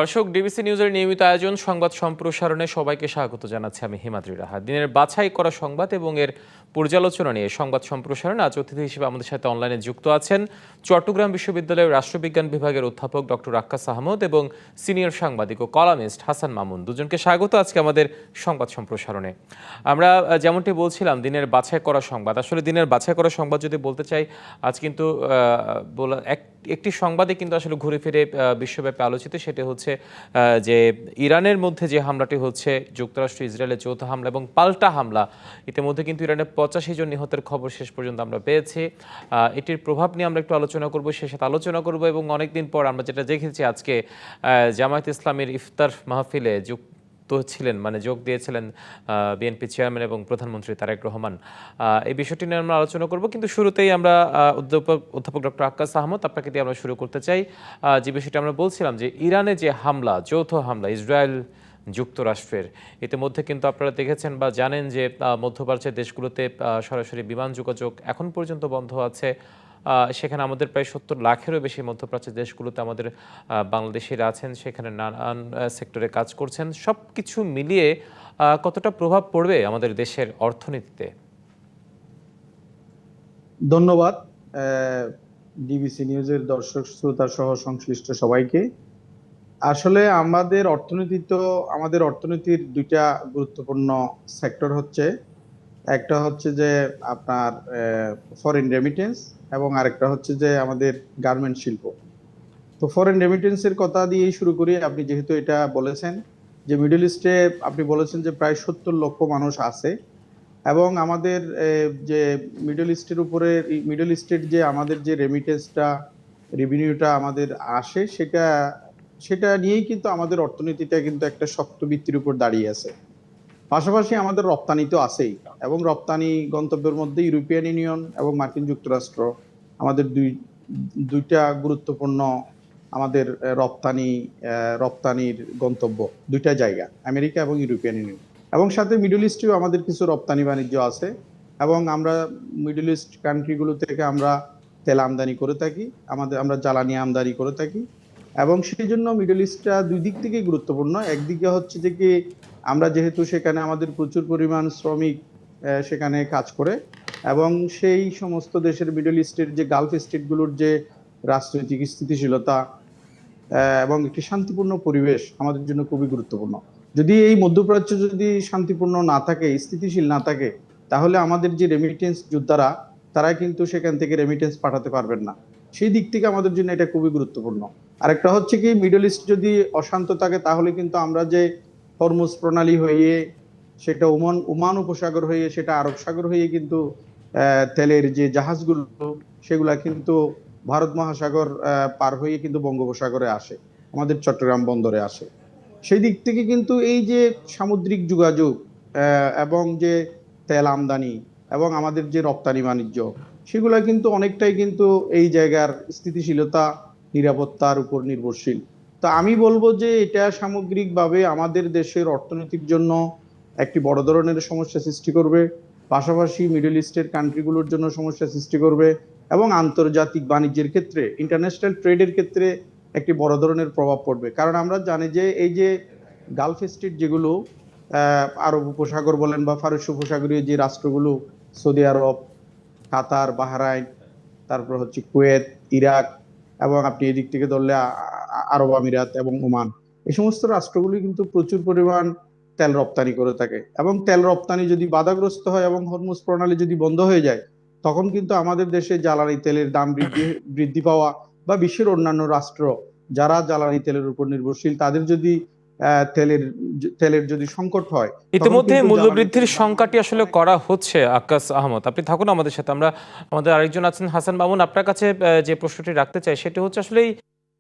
দর্শক, ডিবিসি নিউজের নিয়মিত আয়োজন সংবাদ সম্প্রসারণে সবাইকে স্বাগত জানাচ্ছি আমি হিমাদ্রি রাহা। দিনের বাছাই করা সংবাদ এবং এর পর্যালোচনা নিয়ে সংবাদ সম্প্রসারণ আজ অতিথি হিসেবে আমাদের সাথে অনলাইনে যুক্ত আছেন চট্টগ্রাম বিশ্ববিদ্যালয়ের রাষ্ট্রবিজ্ঞান বিভাগের অধ্যাপক ডক্টর আক্কাস আহমদ এবং সিনিয়র সাংবাদিক ও কলামিস্ট হাসান মামুন। দুজনকে স্বাগত আজকে আমাদের সংবাদ সম্প্রসারণে। আমরা যেমনটি বলছিলাম, দিনের বাছাই করা সংবাদ, আসলে দিনের বাছাই করা সংবাদ যদি বলতে চাই, আজ কিন্তু একটি সংবাদে কিন্তু আসলে ঘুরে ফিরে বিশ্বব্যাপী আলোচিত, সেটা হচ্ছে যে ইরানের মধ্যে যে হামলাটি হচ্ছে, যুক্তরাষ্ট্র ইসরায়েলের যৌথ হামলা এবং পাল্টা হামলা। ইতিমধ্যে কিন্তু ইরানের 85 জন নিহতের খবর শেষ পর্যন্ত আমরা পেয়েছি। এটির প্রভাব নিয়ে আমরা একটু আলোচনা করব, সে সাথে আলোচনা করব এবং অনেকদিন পর আমরা যেটা দেখেছি আজকে জামায়াত ইসলামীর ইফতার মাহফিলে ছিলেন, মানে যোগ দিয়েছিলেন বিএনপি চেয়ারম্যান এবং প্রধানমন্ত্রী তারেক রহমান। এই বিষয়টি নিয়ে আমরা আলোচনা করব, কিন্তু শুরুতেই আমরা অধ্যাপক ডক্টর আক্কাস আহমদ, আপনাকে দিয়ে আমরা শুরু করতে চাই। যে বিষয়টি আমরা বলছিলাম যে ইরানে যে হামলা, যৌথ হামলা ইসরায়েল যুক্তরাষ্ট্রের, ইতিমধ্যে কিন্তু আপনারা দেখেছেন বা জানেন যে মধ্যপ্রাচ্যের দেশগুলোতে সরাসরি বিমান যোগাযোগ এখন পর্যন্ত বন্ধ আছে। সেখানে আমাদের প্রায় 70 লাখেরও বেশি মধ্যপ্রাচ্যের দেশগুলোতে আমাদের বাংলাদেশিরা আছেন, সেখানে নানান সেক্টরে কাজ করছেন। সব কিছু মিলিয়ে কতটা প্রভাব পড়বে আমাদের দেশের অর্থনীতিতে? ধন্যবাদ ডিবিসি নিউজের দর্শক শ্রোতা সহ সংশ্লিষ্ট সবাইকে। আসলে আমাদের অর্থনীতির দুইটা গুরুত্বপূর্ণ সেক্টর হচ্ছে, একটা হচ্ছে যে আপনার ফরেন রেমিটেন্স এবং আরেকটা হচ্ছে যে আমাদের গার্মেন্ট শিল্প। তো ফরেন রেমিটেন্সের কথা দিয়েই শুরু করি। আপনি যেহেতু এটা বলেছেন যে মিডল ইস্টে, আপনি বলেছেন যে প্রায় 70 লক্ষ মানুষ আছে এবং আমাদের যে মিডল ইস্টের যে আমাদের যে রেভিনিউটা আমাদের আসে, সেটা নিয়েই কিন্তু আমাদের অর্থনীতিটা কিন্তু একটা শক্ত ভিত্তির উপর দাঁড়িয়ে আছে। পাশাপাশি আমাদের রপ্তানি তো আছেই, এবং রপ্তানি গন্তব্যের মধ্যে ইউরোপিয়ান ইউনিয়ন এবং মার্কিন যুক্তরাষ্ট্র আমাদের দুইটা গুরুত্বপূর্ণ আমাদের রপ্তানির গন্তব্য, দুইটা জায়গা, আমেরিকা এবং ইউরোপিয়ান ইউনিয়ন। এবং সাথে মিডল ইস্টেও আমাদের কিছু রপ্তানি বাণিজ্য আছে, এবং আমরা মিডল ইস্ট কান্ট্রিগুলো থেকে আমরা তেল আমদানি করে থাকি, আমরা জ্বালানি আমদানি করে থাকি। এবং সেই জন্য মিডল ইস্টটা দুই দিক থেকেই গুরুত্বপূর্ণ। একদিকে হচ্ছে যে কি, আমরা যেহেতু সেখানে আমাদের প্রচুর পরিমাণ শ্রমিক সেখানে কাজ করে, এবং সেই সমস্ত দেশের মিডল ইস্টের যে গালফ স্টেটগুলোর যে রাজনৈতিক স্থিতিশীলতা এবং একটি শান্তিপূর্ণ পরিবেশ আমাদের জন্য খুবই গুরুত্বপূর্ণ। যদি এই মধ্যপ্রাচ্য যদি শান্তিপূর্ণ না থাকে, স্থিতিশীল না থাকে, তাহলে আমাদের যে রেমিটেন্স যোদ্ধারা, তারা কিন্তু সেখান থেকে রেমিটেন্স পাঠাতে পারবেন না। সেই দিক থেকে আমাদের জন্য এটা খুবই গুরুত্বপূর্ণ। আরেকটা হচ্ছে কি, মিডল ইস্ট যদি অশান্ত থাকে, তাহলে কিন্তু আমরা যে হরমুজ প্রণালী হয়ে, সেটা ওমান উপসাগর হয়ে, সেটা আরব সাগর হয়ে কিন্তু তেলের যে জাহাজগুলো, সেগুলা কিন্তু ভারত মহাসাগর পার হয়ে কিন্তু বঙ্গোপসাগরে আসে, আমাদের চট্টগ্রাম বন্দরে আসে। সেই দিক থেকে কিন্তু এই যে সামুদ্রিক যোগাযোগ এবং যে তেল আমদানি এবং আমাদের যে রপ্তানি বাণিজ্য, সেগুলা কিন্তু অনেকটাই কিন্তু এই জায়গার স্থিতিশীলতা, নিরাপত্তার উপর নির্ভরশীল। তো আমি বলবো যে এটা সামগ্রিকভাবে আমাদের দেশের অর্থনীতির জন্য একটি বড় ধরনের সমস্যা সৃষ্টি করবে, পাশাপাশি মিডল ইস্টের কান্ট্রিগুলোর জন্য সমস্যা সৃষ্টি করবে, এবং আন্তর্জাতিক বাণিজ্যের ক্ষেত্রে, ইন্টারন্যাশনাল ট্রেডের ক্ষেত্রে একটি বড় ধরনের প্রভাব পড়বে। কারণ আমরা জানি যে এই যে গালফ স্টেট যেগুলো, আরব উপসাগর বলেন বা ফারস্য উপসাগরীয় যে রাষ্ট্রগুলো, সৌদি আরব, কাতার, বাহরাইন, তারপর হচ্ছে কুয়েত, ইরাক, এবং আপনি এদিক থেকে ধরলে আরব আমিরাত এবং ওমান, এই সমস্ত রাষ্ট্রগুলি কিন্তু প্রচুর পরিমাণ তেল রপ্তানি করে থাকে। এবং তেল রপ্তানি যদি বাধাগ্রস্ত হয় এবং হরমুজ প্রণালী যদি বন্ধ হয়ে যায়, তখন কিন্তু আমাদের দেশে জ্বালানি তেলের দাম বৃদ্ধি পাওয়া, বা বিশ্বের অন্যান্য রাষ্ট্র যারা জ্বালানি তেলের উপর নির্ভরশীল, তাদের যদি তেলের যদি সংকট হয়, ইতিমধ্যে মূল্যবৃদ্ধির সংখ্যাটি আসলে করা হচ্ছে। আক্কাস আহমদ, আপনি থাকুন আমাদের সাথে। আমাদের আরেকজন আছেন হাসান মামুন, আপনার কাছে যে প্রশ্নটি রাখতে চাই সেটি হচ্ছে আসলে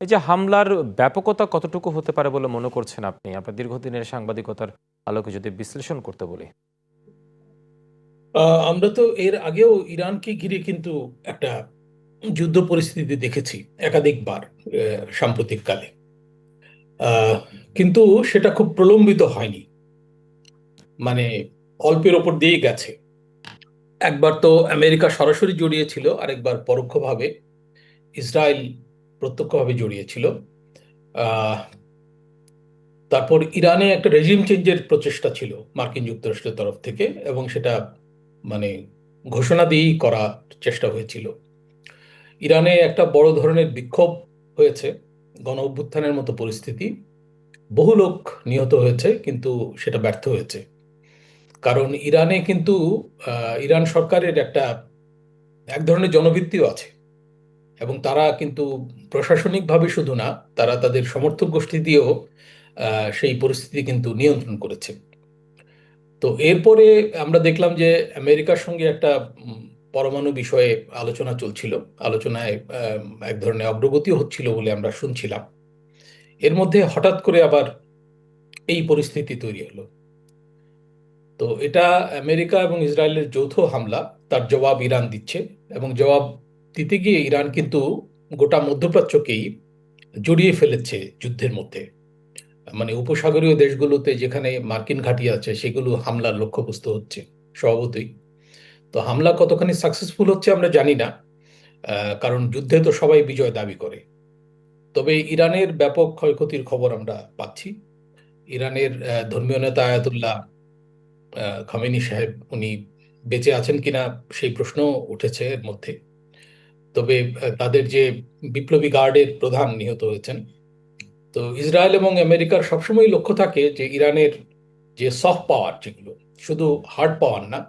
এই যে হামলার ব্যাপকতা কতটুকু হতে পারে বলে মনে করছেন আপনি, আপনার দীর্ঘদিনের সাংবাদিকতার আলোকে যদি বিশ্লেষণ করতে বলি? আমরা তো এর আগেও ইরানকে ঘিরে কিন্তু একটা যুদ্ধ পরিস্থিতি দেখেছি একাধিকবার সাম্প্রতিককালে, কিন্তু সেটা খুব প্রলম্বিত হয়নি, মানে অল্পের ওপর দিয়ে গেছে। একবার তো আমেরিকা সরাসরি জড়িয়েছিল, আরেকবার পরোক্ষভাবে ইসরায়েল প্রত্যক্ষভাবে জড়িয়েছিল। আহ, তারপর ইরানে একটা রেজিম চেঞ্জের প্রচেষ্টা ছিল মার্কিন যুক্তরাষ্ট্রের তরফ থেকে, এবং সেটা মানে ঘোষণা দিয়েই করার চেষ্টা হয়েছিল। ইরানে একটা বড় ধরনের বিক্ষোভ হয়েছে, গণ অভ্যুত্থানের মতো পরিস্থিতি, বহু লোক নিহত হয়েছে, কিন্তু সেটা ব্যর্থ হয়েছে। কারণ ইরানে কিন্তু ইরান সরকারের এক ধরনের জনভিত্তিও আছে, এবং তারা কিন্তু প্রশাসনিকভাবে শুধু না, তারা তাদের সমর্থক গোষ্ঠী দিয়েও সেই পরিস্থিতি কিন্তু নিয়ন্ত্রণ করেছে। তো এরপরে আমরা দেখলাম যে আমেরিকার সঙ্গে একটা পরমাণু বিষয়ে আলোচনা চলছিল। আলোচনায় এক ধরনের অগ্রগতি হচ্ছিল বলে আমরা শুনছিলাম। এর মধ্যে হঠাৎ করে আবার এই পরিস্থিতি তৈরি হলো। তো এটা আমেরিকা এবং ইসরায়েলের যৌথ হামলা, তার জবাব ইরান দিচ্ছে, এবং জবাব দিতে গিয়ে ইরান কিন্তু গোটা মধ্যপ্রাচ্যকেই জড়িয়ে ফেলেছে যুদ্ধের মধ্যে। মানে উপসাগরীয় দেশগুলোতে যেখানে মার্কিন ঘাঁটি আছে সেগুলো হামলার লক্ষ্যবস্তু হচ্ছে স্বভাবতই। তো হামলা কতখানি সাকসেসফুল হচ্ছে আমরা জানি না, কারণ যুদ্ধে তো সবাই বিজয় দাবি করে। তবে ইরানের ব্যাপক ক্ষয়ক্ষতির খবর আমরা পাচ্ছি। ইরানের ধর্মীয় নেতা আয়াতুল্লাহ খামেনি সাহেব, উনি বেঁচে আছেন কিনা সেই প্রশ্ন উঠেছে এর মধ্যে। তবে তাদের যে বিপ্লবী গার্ডের প্রধান নিহত হয়েছেন। তো ইসরায়েল এবং আমেরিকার সবসময় লক্ষ্য থাকে যে ইরানের যে সফট পাওয়ার, যেগুলো শুধু হার্ড পাওয়ার না,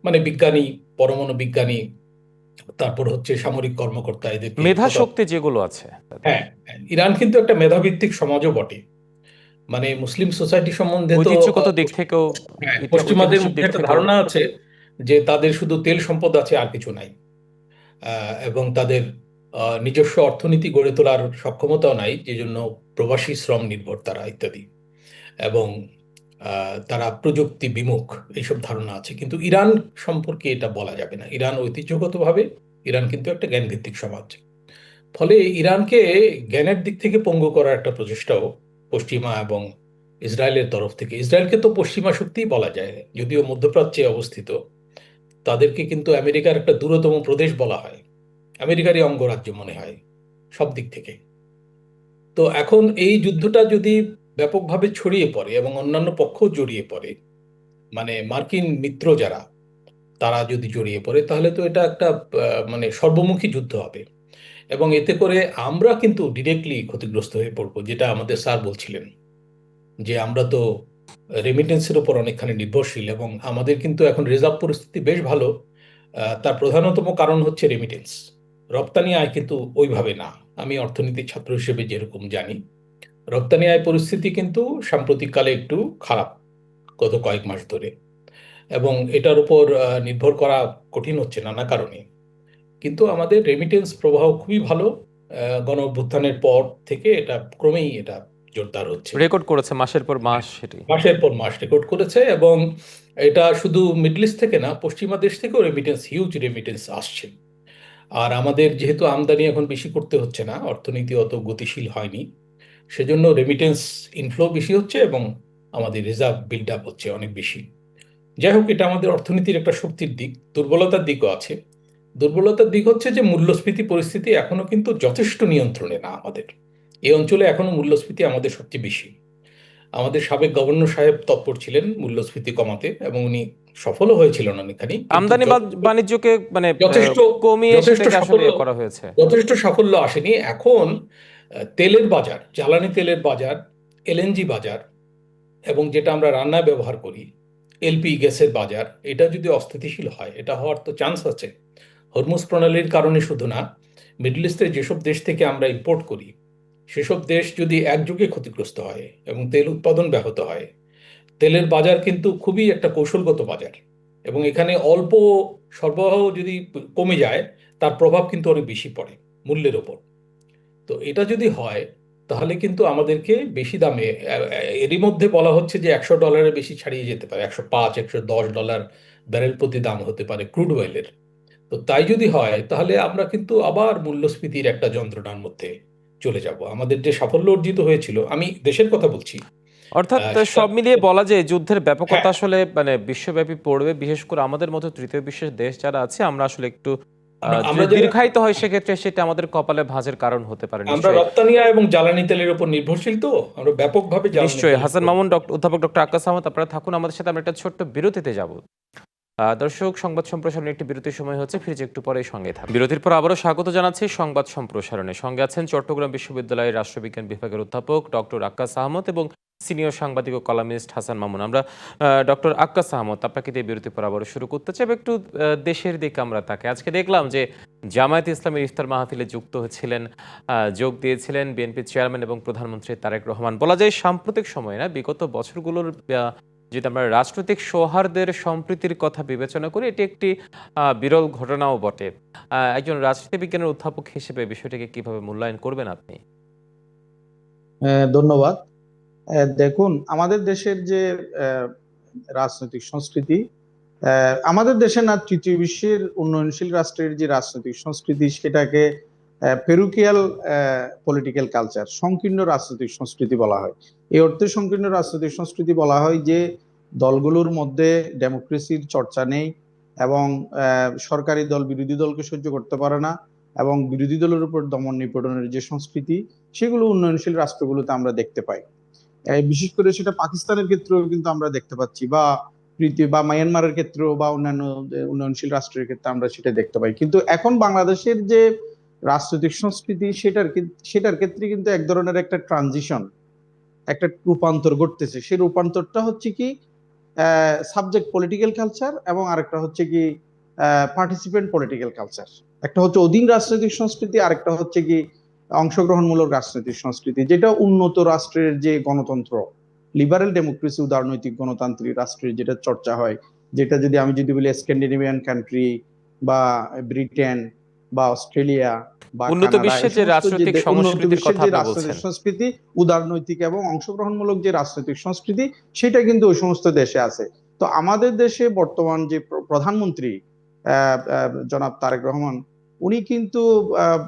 মানে বিজ্ঞানী, পরমাণু বিজ্ঞানী, তারপর হচ্ছে সামরিক কর্মকর্তা, এদেরকে মেধা হতাহত। শক্তি যেগুলো আছে তাদের, হ্যাঁ, হ্যাঁ, ইরান কিন্তু একটা মেধাভিত্তিক সমাজও বটে। মানে মুসলিম সোসাইটি সম্বন্ধে তো ঐতিহ্যগত দিক থেকেও, হ্যাঁ, পশ্চিমাদের ঐতিহাসিক মধ্যে দিক একটা থেকেও। ধারণা আছে যে তাদের শুধু তেল সম্পদ আছে, আর কিছু নাই। এবং তাদের নিজস্ব অর্থনীতি গড়ে তোলার সক্ষমতাও নাই, যে জন্য প্রবাসী শ্রম নির্ভর তারা, ইত্যাদি। এবং তারা প্রযুক্তি বিমুখ, এইসব ধারণা আছে। কিন্তু ইরান সম্পর্কে এটা বলা যাবে না। ইরান ঐতিহ্যগতভাবে, ইরান কিন্তু একটা জ্ঞানভিত্তিক সমাজ। ফলে ইরানকে জ্ঞানের দিক থেকে পঙ্গু করার একটা প্রচেষ্টাও পশ্চিমা এবং ইসরায়েলের তরফ থেকে। ইসরায়েলকে তো পশ্চিমা শক্তিই বলা যায়, যদিও মধ্যপ্রাচ্যে অবস্থিত। তাদেরকে কিন্তু আমেরিকার একটা দূরতম প্রদেশ বলা হয়, আমেরিকারই অঙ্গরাজ্য মনে হয় সব দিক থেকে। তো এখন এই যুদ্ধটা যদি ব্যাপকভাবে ছড়িয়ে পড়ে এবং অন্যান্য পক্ষ জড়িয়ে পড়ে, মানে মার্কিন মিত্র যারা, তারা যদি জড়িয়ে পড়ে, তাহলে তো এটা একটা মানে সর্বমুখী যুদ্ধ হবে। এবং এতে করে আমরা কিন্তু ডিরেক্টলি ক্ষতিগ্রস্ত হয়ে পড়বো, যেটা আমাদের স্যার বলছিলেন যে আমরা তো রেমিটেন্সের উপর অনেকখানি নির্ভরশীল, এবং আমাদের কিন্তু এখন রিজার্ভ পরিস্থিতি বেশ ভালো। তার প্রধানতম কারণ হচ্ছে রেমিটেন্স। রপ্তানি আয় কিন্তু ওইভাবে না। আমি অর্থনীতির ছাত্র হিসেবে যেরকম জানি, রপ্তানি আয় পরিস্থিতি কিন্তু সাম্প্রতিককালে একটু খারাপ, গত কয়েক মাস ধরে। এবং এটার উপর নির্ভর করা কঠিন হচ্ছে নানা কারণে। কিন্তু আমাদের রেমিটেন্স প্রবাহ খুবই ভালো। গণ অভ্যুত্থানের পর থেকে এটা ক্রমেই এটা জোরদার হচ্ছে। রেকর্ড করেছে মাসের পর মাস সেটি। মাসের পর মাস রেকর্ড করেছে, এবং এটা শুধু মিডল ইস্ট থেকে না, পশ্চিমা দেশ থেকেও রেমিটেন্স, হিউজ রেমিটেন্স আসছে। আর আমাদের যেহেতু আমদানি এখন বেশি করতে হচ্ছে না, অর্থনীতি অত গতিশীল হয়নি, সেজন্য রেমিটেন্স ইনফ্লো বেশি হচ্ছে, এবং আমাদের রিজার্ভ বিল্ড আপ হচ্ছে অনেক বেশি। যাই হোক, এটা আমাদের অর্থনীতির একটা শক্তির দিক। দুর্বলতার দিকও আছে। দুর্বলতার দিক হচ্ছে যে মূল্যস্ফীতি পরিস্থিতি এখনো কিন্তু যথেষ্ট নিয়ন্ত্রণে না আমাদের। এই অঞ্চলে এখনো মূল্যস্ফীতি আমাদের সবচেয়ে বেশি। আমাদের সাবেক গভর্নর সাহেব তৎপর ছিলেন মূল্যস্ফীতি কমাতে, এবং উনি সফলও হয়েছিলেন অনেকখানি, কিন্তু আমদানি বাণিজ্যকে মানে যথেষ্ট কমিয়ে যথেষ্ট সেটাকে আসলে সাফল্য করা হয়েছে। যথেষ্ট সাফল্য আসেনি। এখন তেলের বাজার, জ্বালানি তেলের বাজার, এলএনজি বাজার, এবং যেটা আমরা রান্নায় ব্যবহার করি এলপি গ্যাসের বাজার, এটা যদি অস্থিতিশীল হয়, এটা হওয়ার তো চান্স আছে। হরমুজ প্রণালীর কারণে শুধু না, মিডল ইস্টের যেসব দেশ থেকে আমরা ইম্পোর্ট করি, সেসব দেশ যদি একযোগে ক্ষতিগ্রস্ত হয় এবং তেল উৎপাদন ব্যাহত হয়, তেলের বাজার কিন্তু খুবই একটা কৌশলগত বাজার, এবং এখানে অল্প সরবরাহ যদি কমে যায়, তার প্রভাব কিন্তু অনেক বেশি পড়ে মূল্যের ওপর। তো এটা যদি হয়, তাহলে কিন্তু আমাদেরকে বেশি দামে, এরই মধ্যে বলা হচ্ছে যে $100 বেশি ছাড়িয়ে যেতে পারে, 105, $110 ব্যারেল প্রতি দাম হতে পারে ক্রুড অয়েলের। তো তাই যদি হয়, তাহলে আমরা কিন্তু আবার মূল্যস্ফীতির একটা যন্ত্রণার মধ্যে চলে যাব। আমাদের যে সাফল্য অর্জিত হয়েছিল, আমি দেশের কথা বলছি, অর্থাৎ সেটা, সব মিলিয়ে বলা যায় যুদ্ধের ব্যাপকতা হ্যাঁ, আসলে মানে বিশ্বব্যাপী পড়বে, বিশেষ করে আমাদের মতো তৃতীয় বিশ্বের দেশ যারা আছে আমরা আসলে একটু আমরা যদি দীর্ঘায়িত হয় সেক্ষেত্রে সেটা আমাদের কপালে ভাঁজের কারণ হতে পারে আমরা নিশ্চয়ই। রপ্তানি আয় এবং জ্বালানি তেলের উপর নির্ভরশীল, তো আমরা ব্যাপকভাবে জ্বালানি নিশ্চয়ই তেলের হাসান উপর। মামুন, অধ্যাপক ডক্টর আক্কাস আহমদ, আপনারা থাকুন আমাদের সাথে, আমরা একটা ছোট্ট বিরতিতে যাব। দর্শক, সংবাদ সম্প্রসারণে একটি বিরতির সময় হচ্ছে, ফিরে একটু পরে সঙ্গে থাকুন। বিরতির পর আবারও স্বাগত জানাচ্ছি সংবাদ সম্প্রসারণে। সঙ্গে আছেন চট্টগ্রাম বিশ্ববিদ্যালয়ের রাষ্ট্রবিজ্ঞান বিভাগের অধ্যাপক ডক্টর আক্কাস আহমদ এবং সিনিয়র সাংবাদিক ও কলামিস্ট হাসান মামুন। আমরা ডক্টর আক্কাস আহমদ, আপনাকে দিয়ে বিরতির পর আবারও শুরু করতে চাই। একটু দেশের দিকে আমরা তাকে আজকে দেখলাম যে জামায়াতে ইসলামের ইফতার মাহফিলে যুক্ত হয়েছিলেন, যোগ দিয়েছিলেন বিএনপির চেয়ারম্যান এবং প্রধানমন্ত্রী তারেক রহমান। বলা যায় সাম্প্রতিক সময়ে না, বিগত বছরগুলোর যদি আমরা রাজনৈতিক সৌহার্দের সম্প্রীতির কথা বিবেচনা করি, এটি একটি বিরল ঘটনাও বটে। একজন রাজনীতি বিজ্ঞানের অধ্যাপক হিসেবে বিষয়টিকে কিভাবে মূল্যায়ন করবেন আপনি? ধন্যবাদ। দেখুন, আমাদের দেশের যে আহ, রাজনৈতিক সংস্কৃতি, আমাদের দেশে না, তৃতীয় বিশ্বের উন্নয়নশীল রাষ্ট্রের যে রাজনৈতিক সংস্কৃতি, সেটাকে পেরুকিয়াল পলিটিক্যাল কালচার, সংকীর্ণ রাজনৈতিক সংস্কৃতি বলা হয়। এই অর্থে সংকীর্ণ রাজনৈতিক সংস্কৃতি বলা হয় যে দলগুলোর মধ্যে ডেমোক্রেসির চর্চা নেই, এবং সরকারি দল বিরোধী দলকে সহ্য করতে পারে না, এবং বিরোধী দলের উপর দমন নিপীড়নের যে সংস্কৃতি, সেগুলো উন্নয়নশীল রাষ্ট্রগুলোতে আমরা দেখতে পাই। বিশেষ করে সেটা পাকিস্তানের ক্ষেত্রেও কিন্তু আমরা দেখতে পাচ্ছি, বা বা মায়ানমারের ক্ষেত্রেও, বা অন্যান্য উন্নয়নশীল রাষ্ট্রের ক্ষেত্রে আমরা সেটা দেখতে পাই। কিন্তু এখন বাংলাদেশের যে রাজনৈতিক সংস্কৃতি, সেটার ক্ষেত্রে কিন্তু এক ধরনের একটা ট্রানজিশন, একটা রূপান্তর ঘটতেছে। সেই রূপান্তরটা হচ্ছে কি, সাবজেক্ট পলিটিক্যাল কালচার, এবং আরেকটা হচ্ছে কি পার্টিসিপেন্ট পলিটিক্যাল কালচার। একটা হচ্ছে অধীন রাজনৈতিক সংস্কৃতি, আরেকটা হচ্ছে কি অংশগ্রহণমূলক রাজনৈতিক সংস্কৃতি, যেটা উন্নত রাষ্ট্রের যে গণতন্ত্র, লিবারেল ডেমোক্রেসি, উদারনৈতিক গণতান্ত্রিক রাষ্ট্রের যেটা চর্চা হয়, যেটা আমি যদি বলি স্ক্যান্ডিনেভিয়ান কান্ট্রি, বা ব্রিটেন, বা অস্ট্রেলিয়া, বা উন্নত কানাডা, এই বিশ্বের যে সমস্ত যে রাজনৈতিক উন্নত সংস্কৃতির বিশ্বের কথা যে আপনি বলছেন। রাজনৈতিক সংস্কৃতি, উদারনৈতিক এবং অংশগ্রহণমূলক যে রাজনৈতিক সংস্কৃতি, সেটা কিন্তু ওই সমস্ত দেশে আছে। তো আমাদের দেশে বর্তমান যে প্রধানমন্ত্রী জনাব তারেক রহমান, উনি কিন্তু আহ,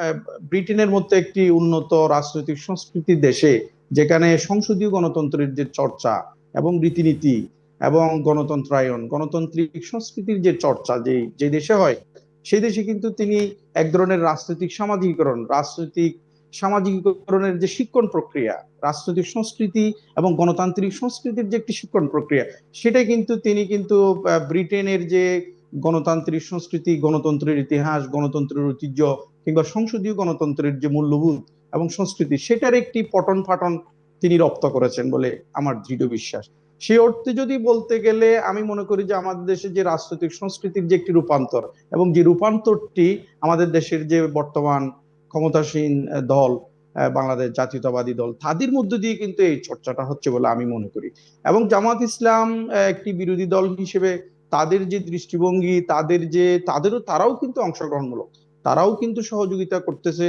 আহ, ব্রিটেনের মতো একটি উন্নত রাজনৈতিক সংস্কৃতির দেশে, যেখানে সংসদীয় গণতন্ত্রের যে চর্চা এবং রীতিনীতি এবং গণতন্ত্রায়ন, গণতান্ত্রিক সংস্কৃতির যে চর্চা যে যে দেশে হয়, সেই দেশে কিন্তু তিনি এক ধরনের সামাজিকীকরণের যে শিক্ষণ প্রক্রিয়া, রাজনৈতিক সংস্কৃতি এবং গণতান্ত্রিক সংস্কৃতির যে একটি শিক্ষণ প্রক্রিয়া, সেটা কিন্তু তিনি কিন্তু ব্রিটেনের যে গণতান্ত্রিক সংস্কৃতি, গণতন্ত্রের ইতিহাস, গণতন্ত্রের ঐতিহ্য, কিংবা সংসদীয় গণতন্ত্রের যে মূল্যবোধ এবং সংস্কৃতি, সেটার একটি পঠন পাঠন তিনি রপ্ত করেছেন বলে আমার দৃঢ় বিশ্বাস। সেই অর্থে যদি বলতে গেলে, আমি মনে করি যে আমাদের দেশে যে রাজনৈতিক সংস্কৃতির যে একটি রূপান্তর, এবং যে রূপান্তরটি আমাদের দেশের যে বর্তমান ক্ষমতাসীন দল, বাংলাদেশ জাতীয়তাবাদী দল, তাদের মধ্য দিয়ে কিন্তু এই চর্চাটা হচ্ছে বলে আমি মনে করি। এবং জামাত ইসলাম একটি বিরোধী দল হিসেবে তাদের যে দৃষ্টিভঙ্গি, তারাও কিন্তু অংশগ্রহণমূলক, তারাও কিন্তু সহযোগিতা করতেছে,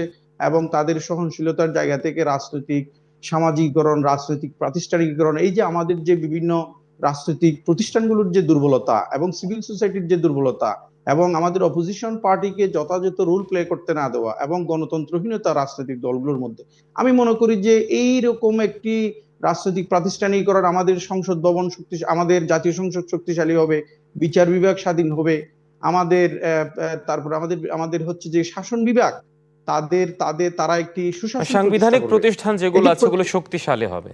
এবং তাদের সহনশীলতার জায়গা থেকে রাজনৈতিক সামাজিকীকরণ, রাজনৈতিক প্রাতিষ্ঠানিকীকরণ, এই যে আমাদের যে বিভিন্ন রাজনৈতিক প্রতিষ্ঠানগুলোর যে দুর্বলতা এবং সিভিল সোসাইটির যে দুর্বলতা, এবং আমাদের অপোজিশন পার্টিকে যথাযথ রোল প্লে করতে না দেওয়া, এবং গণতন্ত্রহীনতা রাজনৈতিক দলগুলোর মধ্যে, আমি মনে করি যে এই রকম একটি রাজনৈতিক প্রাতিষ্ঠানিকরণ, আমাদের সংসদ ভবন আমাদের জাতীয় সংসদ শক্তিশালী হবে, বিচার বিভাগ স্বাধীন হবে, আমাদের তারপর আমাদের আমাদের হচ্ছে যে শাসন বিভাগ, তারা একটি সুশাসন প্রতিষ্ঠা সাংবিধানিক করবে, প্রতিষ্ঠান যেগুলো এটি আছে ওগুলো শক্তিশালী হবে।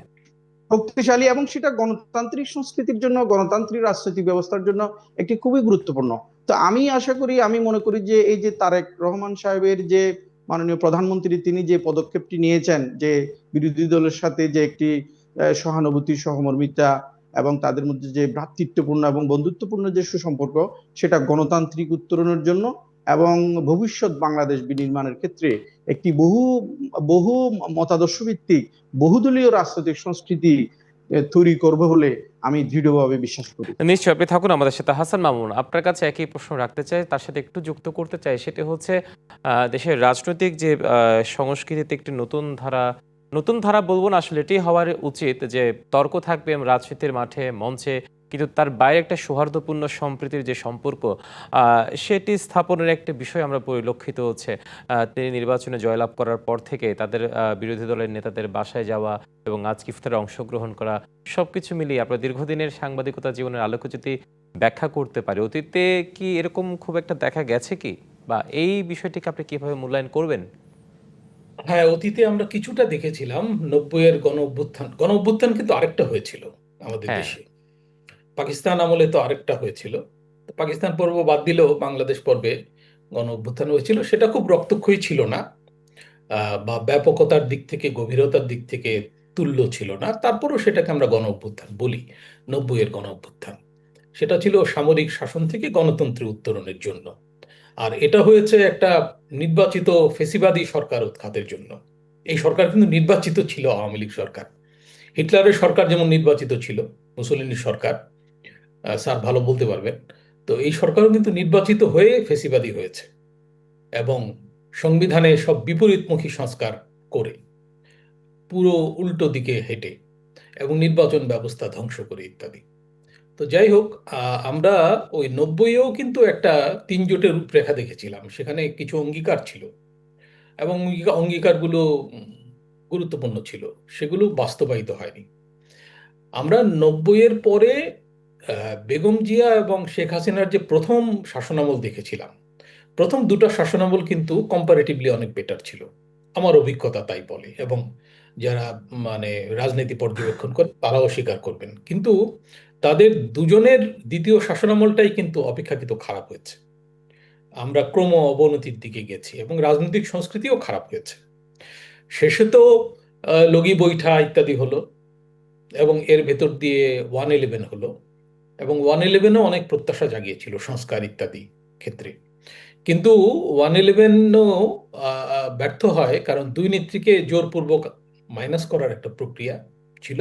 শক্তিশালী, এবং সেটা গণতান্ত্রিক সংস্কৃতির জন্য, গণতান্ত্রিক রাজনৈতিক ব্যবস্থার জন্য একটি খুবই গুরুত্বপূর্ণ। তো আমি আশা করি, আমি মনে করি যে এই যে তারেক রহমান সাহেবের যে মাননীয় প্রধানমন্ত্রী, তিনি যে পদক্ষেপটি নিয়েছেন, যে বিরোধী দলের সাথে যে একটি সহানুভূতি, সহমর্মিতা, এবং তাদের মধ্যে যে ভ্রাতৃত্বপূর্ণ এবং বন্ধুত্বপূর্ণ যে সুসম্পর্ক, সেটা গণতান্ত্রিক উত্তরণের জন্য এবং ভবিষ্যৎ বাংলাদেশ বিনির্মাণের ক্ষেত্রে একটি বহু বহু মতাদর্শ ভিত্তিক বহুদলীয় রাজনৈতিক সংস্কৃতি তৈরি করবে বলে আমি দৃঢ়ভাবে বিশ্বাস করি। নিশ্চয়ই, আপনি থাকুন আমাদের সাথে। হাসান মামুন, আপনার কাছে একই প্রশ্ন রাখতে চাই, তার সাথে একটু যুক্ত করতে চাই। সেটি হচ্ছে দেশের রাজনৈতিক যে সংস্কৃতিতে একটি নতুন ধারা বলবো না, আসলে এটি হওয়ার উচিত যে তর্ক থাকবে রাজনীতির মাঠে, মঞ্চে, কিন্তু তার বাইরে একটা সৌহার্দ্যপূর্ণ সম্প্রীতির যে সম্পর্ক, সেটি স্থাপনের একটা বিষয় আমরা পরিলক্ষিত হচ্ছে। তিনি নির্বাচনে জয়লাভ করার পর থেকে তাদের বিরোধী দলের নেতাদের বাসায় যাওয়া এবং আজকে ইফতারে অংশগ্রহণ করা, সবকিছু মিলিয়ে আপনার দীর্ঘদিনের সাংবাদিকতা জীবনের আলোকে যদি ব্যাখ্যা করতে পারি, অতীতে কি এরকম খুব একটা দেখা গেছে কি? বা এই বিষয়টিকে আপনি কিভাবে মূল্যায়ন করবেন? হ্যাঁ, অতীতে আমরা কিছুটা দেখেছিলাম। 90-এর গণ অভ্যুত্থান কিন্তু আরেকটা হয়েছিল আমাদের হ্যাঁ। দেশে। পাকিস্তান আমলে তো আরেকটা হয়েছিল। তো পাকিস্তান পর্ব বাদ দিলেও বাংলাদেশ পর্বে গণ অভ্যুত্থান হয়েছিল। সেটা খুব রক্তক্ষয়ী ছিল না, বা ব্যাপকতার দিক থেকে গভীরতার দিক থেকে তুল্য ছিল না। তারপরেও সেটাকে আমরা গণ অভ্যুত্থান বলি। 90-এর গণ অভ্যুত্থান সেটা ছিল সামরিক শাসন থেকে গণতন্ত্রে উত্তরণের জন্য। আর এটা হয়েছে একটা নির্বাচিত ফেসিবাদী সরকার উৎখাতের জন্য। এই সরকার কিন্তু নির্বাচিত ছিল, আওয়ামী লীগ সরকার। হিটলারের সরকার যেমন নির্বাচিত ছিল, মুসলিনের সরকার, স্যার ভালো বলতে পারবেন। তো এই সরকারও কিন্তু নির্বাচিত হয়ে ফেসিবাদী হয়েছে, এবং সংবিধানে সব বিপরীতমুখী সংস্কার করে, পুরো উল্টো দিকে হেঁটে, এবং নির্বাচন ব্যবস্থা ধ্বংস করে ইত্যাদি। তো যাই হোক, আমরা ওই 90-এও কিন্তু একটা তিন জোটের রূপরেখা দেখেছিলাম। সেখানে কিছু অঙ্গীকার ছিল, এবং অঙ্গীকারগুলো গুরুত্বপূর্ণ ছিল। সেগুলো বাস্তবায়িত হয়নি। আমরা 90-এর পরে বেগম জিয়া এবং শেখ হাসিনার যে প্রথম শাসনামল দেখেছিলাম, প্রথম দুটো শাসনামল কিন্তু কম্পারেটিভলি অনেক বেটার ছিল। আমার অভিজ্ঞতা তাই বলে, এবং যারা মানে রাজনীতি পর্যবেক্ষণ করে তারাও স্বীকার করবেন। কিন্তু তাদের দুজনের দ্বিতীয় শাসনামলটাই কিন্তু অপেক্ষাকৃত খারাপ হয়েছে। আমরা ক্রম অবনতির দিকে গেছি, এবং রাজনৈতিক সংস্কৃতিও খারাপ হয়েছে। শেষে তো লগি বৈঠা ইত্যাদি হলো, এবং এর ভেতর দিয়ে 111 হলো, এবং 111ও অনেক প্রত্যাশা জাগিয়েছিল সংস্কার ইত্যাদি ক্ষেত্রে। কিন্তু 111ও ব্যর্থ হয়, কারণ দুই নেত্রীকে জোরপূর্বক মাইনাস করার একটা প্রক্রিয়া ছিল।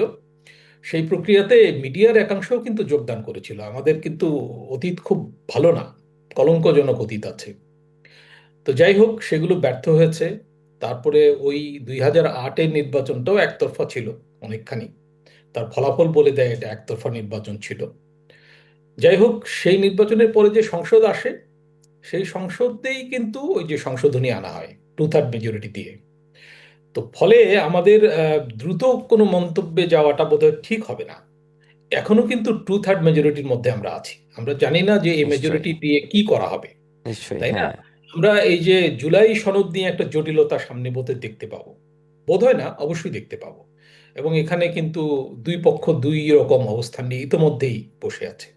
সেই প্রক্রিয়াতে মিডিয়ার একাংশও কিন্তু যোগদান করেছিল। আমাদের কিন্তু অতীত খুব ভালো না, কলঙ্কজনক অতীত আছে। তো যাই হোক, সেগুলো ব্যর্থ হয়েছে। তারপরে ওই 2008-এর নির্বাচনটাও একতরফা ছিল অনেকখানি। তার ফলাফল বলে দেয় এটা একতরফা নির্বাচন ছিল। যাই হোক, সেই নির্বাচনের পরে যে সংসদ আসে, সেই সংসদেই কিন্তু ওই যে সংশোধনী আনা হয় 2/3 মেজরিটি দিয়ে। তো ফলে আমাদের দ্রুত কোনো মন্তব্যে যাওয়াটা বোধহয় ঠিক হবে না। এখনো কিন্তু 2/3 মেজরিটির মধ্যে আমরা আছি। আমরা জানি না যে এই নিশ্চয়ই, মেজরিটি দিয়ে কি করা হবে, নিশ্চয়ই। তাই না? হ্যাঁ। আমরা এই যে জুলাই সনদ নিয়ে একটা জটিলতা সামনে বোধহয় দেখতে পাবো। বোধহয় না, অবশ্যই দেখতে পাবো। এবং এখানে কিন্তু দুই পক্ষ দুই রকম অবস্থান নিয়ে ইতোমধ্যেই বসে আছে।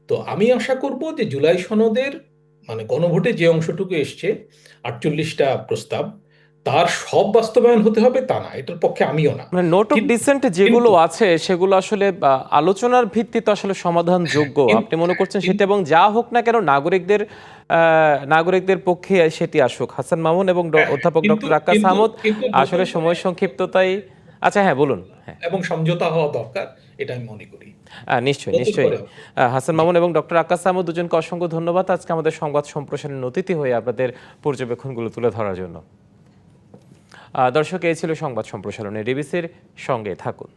তো আমি আশা করব যে জুলাই সনদের মানে গণভোটে যে অংশটুকু এসছে, 48টা প্রস্তাব, তার সব বাস্তবায়ন হতে হবে তা না, এটার পক্ষে আমিও না। মানে নোট অফ কিন্তু ডিসেন্ট যেগুলো কিন্তু আছে সেগুলো আসলে আলোচনার ভিত্তিতে আসলে সমাধানযোগ্য কিন্তু আপনি মনে করছেন সেটা, কিন্তু- এবং যা হোক না কেন নাগরিকদের পক্ষে সেটি আসুক। হাসান মামুন এবং হ্যাঁ, অধ্যাপক কিন্তু ডক্টর আক্কাস কিন্তু আহমদ, কিন্তু আসলে নতুন করে সময় সংক্ষিপ্ততাই। আচ্ছা, হ্যাঁ বলুন। হ্যাঁ। এবং সমঝোতা হওয়া দরকার, এটা আমি মনে করি। নিশ্চয়ই, নতুন নিশ্চয়ই। করে হবে। হাসান জি। মামুন এবং ডক্টর আক্কাস আহমদ, দুজনকে অসংখ্য ধন্যবাদ আজকে আমাদের সংবাদ সম্প্রসারণের অতিথি হয়ে আপনাদের পর্যবেক্ষণগুলো তুলে ধরার জন্য। দর্শক, এই ছিল সংবাদ সম্প্রসারণে। ডিবিসির সঙ্গে থাকুন।